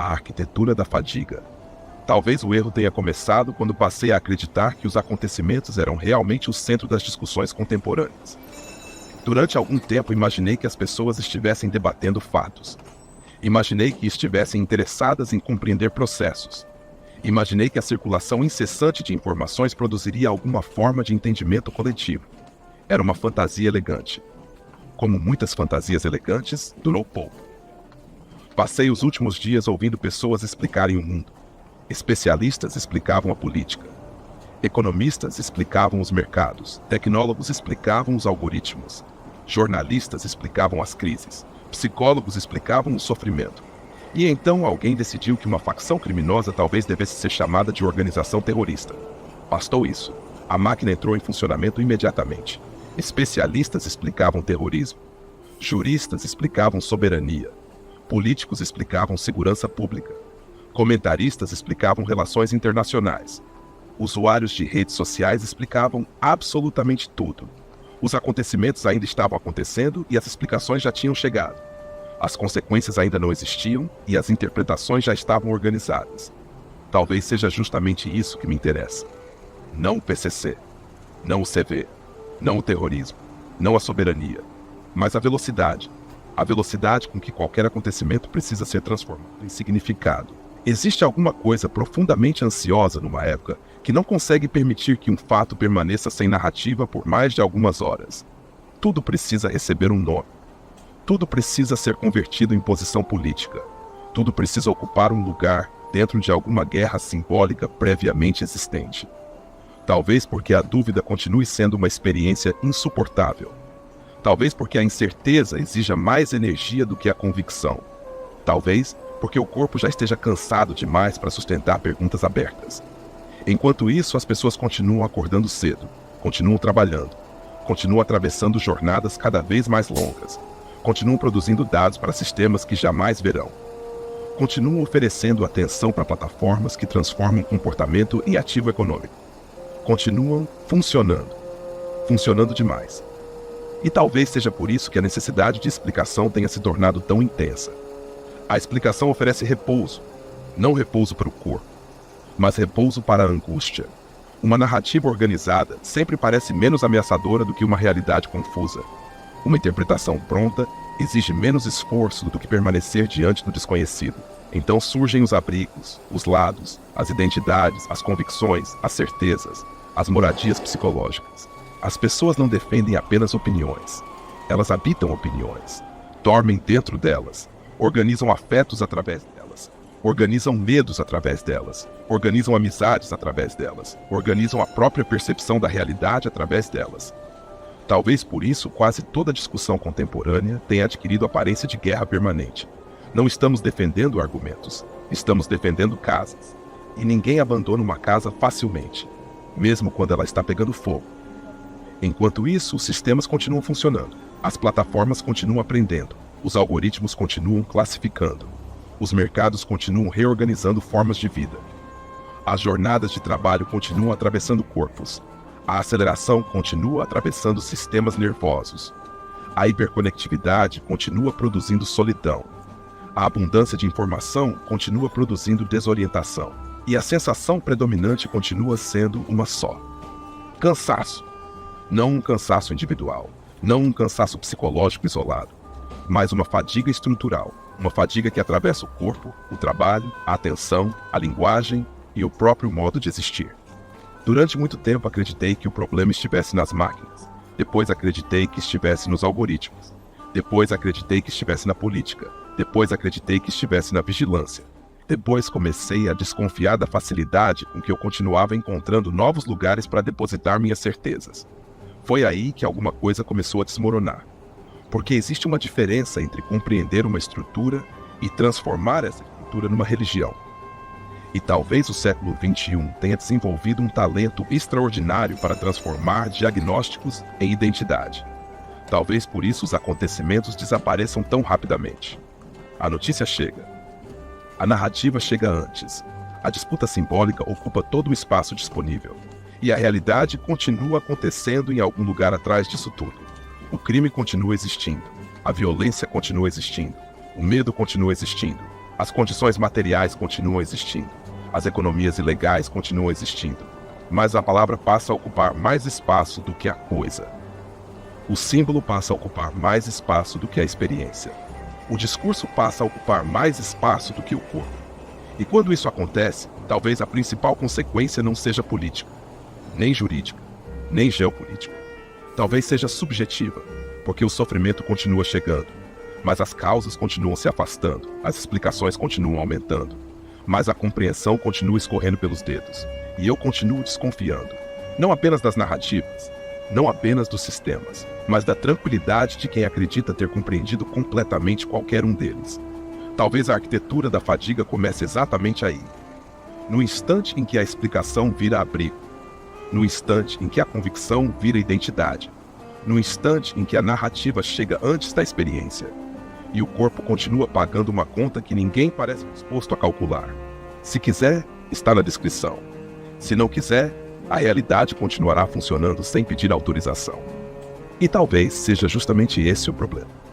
a arquitetura da fadiga. Talvez o erro tenha começado quando passei a acreditar que os acontecimentos eram realmente o centro das discussões contemporâneas. Durante algum tempo imaginei que as pessoas estivessem debatendo fatos. Imaginei que estivessem interessadas em compreender processos. Imaginei que a circulação incessante de informações produziria alguma forma de entendimento coletivo. Era uma fantasia elegante. Como muitas fantasias elegantes, durou pouco. Passei os últimos dias ouvindo pessoas explicarem o mundo. Especialistas explicavam a política. Economistas explicavam os mercados. Tecnólogos explicavam os algoritmos. Jornalistas explicavam as crises. Psicólogos explicavam o sofrimento. E então alguém decidiu que uma facção criminosa talvez devesse ser chamada de organização terrorista. Bastou isso. A máquina entrou em funcionamento imediatamente. Especialistas explicavam terrorismo. Juristas explicavam soberania. Políticos explicavam segurança pública. Comentaristas explicavam relações internacionais. Usuários de redes sociais explicavam absolutamente tudo. Os acontecimentos ainda estavam acontecendo e as explicações já tinham chegado. As consequências ainda não existiam e as interpretações já estavam organizadas. Talvez seja justamente isso que me interessa. Não o PCC, não o CV, não o terrorismo, não a soberania, mas a velocidade. A velocidade com que qualquer acontecimento precisa ser transformado em significado. Existe alguma coisa profundamente ansiosa numa época que não consegue permitir que um fato permaneça sem narrativa por mais de algumas horas. Tudo precisa receber um nome. Tudo precisa ser convertido em posição política. Tudo precisa ocupar um lugar dentro de alguma guerra simbólica previamente existente. Talvez porque a dúvida continue sendo uma experiência insuportável. Talvez porque a incerteza exija mais energia do que a convicção. Talvez porque o corpo já esteja cansado demais para sustentar perguntas abertas. Enquanto isso, as pessoas continuam acordando cedo, continuam trabalhando, continuam atravessando jornadas cada vez mais longas, continuam produzindo dados para sistemas que jamais verão, continuam oferecendo atenção para plataformas que transformam comportamento em ativo econômico, continuam funcionando demais. E talvez seja por isso que a necessidade de explicação tenha se tornado tão intensa. A explicação oferece repouso, não repouso para o corpo, mas repouso para a angústia. Uma narrativa organizada sempre parece menos ameaçadora do que uma realidade confusa. Uma interpretação pronta exige menos esforço do que permanecer diante do desconhecido. Então surgem os abrigos, os lados, as identidades, as convicções, as certezas, as moradias psicológicas. As pessoas não defendem apenas opiniões. Elas habitam opiniões, dormem dentro delas, organizam afetos através delas, organizam medos através delas, organizam amizades através delas, organizam a própria percepção da realidade através delas. Talvez por isso quase toda discussão contemporânea tenha adquirido aparência de guerra permanente. Não estamos defendendo argumentos, estamos defendendo casas. E ninguém abandona uma casa facilmente, mesmo quando ela está pegando fogo. Enquanto isso, os sistemas continuam funcionando, as plataformas continuam aprendendo, os algoritmos continuam classificando, os mercados continuam reorganizando formas de vida. As jornadas de trabalho continuam atravessando corpos. A aceleração continua atravessando sistemas nervosos. A hiperconectividade continua produzindo solidão. A abundância de informação continua produzindo desorientação. E a sensação predominante continua sendo uma só: cansaço. Não um cansaço individual, não um cansaço psicológico isolado, mas uma fadiga estrutural, uma fadiga que atravessa o corpo, o trabalho, a atenção, a linguagem e o próprio modo de existir. Durante muito tempo acreditei que o problema estivesse nas máquinas, depois acreditei que estivesse nos algoritmos, depois acreditei que estivesse na política, depois acreditei que estivesse na vigilância. Depois comecei a desconfiar da facilidade com que eu continuava encontrando novos lugares para depositar minhas certezas. Foi aí que alguma coisa começou a desmoronar. Porque existe uma diferença entre compreender uma estrutura e transformar essa estrutura numa religião. E talvez o século XXI tenha desenvolvido um talento extraordinário para transformar diagnósticos em identidade. Talvez por isso os acontecimentos desapareçam tão rapidamente. A notícia chega. A narrativa chega antes. A disputa simbólica ocupa todo o espaço disponível. E a realidade continua acontecendo em algum lugar atrás disso tudo. O crime continua existindo. A violência continua existindo. O medo continua existindo. As condições materiais continuam existindo, as economias ilegais continuam existindo, mas a palavra passa a ocupar mais espaço do que a coisa. O símbolo passa a ocupar mais espaço do que a experiência. O discurso passa a ocupar mais espaço do que o corpo. E quando isso acontece, talvez a principal consequência não seja política, nem jurídica, nem geopolítica. Talvez seja subjetiva, porque o sofrimento continua chegando, mas as causas continuam se afastando, as explicações continuam aumentando, mas a compreensão continua escorrendo pelos dedos. E eu continuo desconfiando, não apenas das narrativas, não apenas dos sistemas, mas da tranquilidade de quem acredita ter compreendido completamente qualquer um deles. Talvez a arquitetura da fadiga comece exatamente aí, no instante em que a explicação vira abrigo, no instante em que a convicção vira identidade, no instante em que a narrativa chega antes da experiência, e o corpo continua pagando uma conta que ninguém parece disposto a calcular. Se quiser, está na descrição. Se não quiser, a realidade continuará funcionando sem pedir autorização. E talvez seja justamente esse o problema.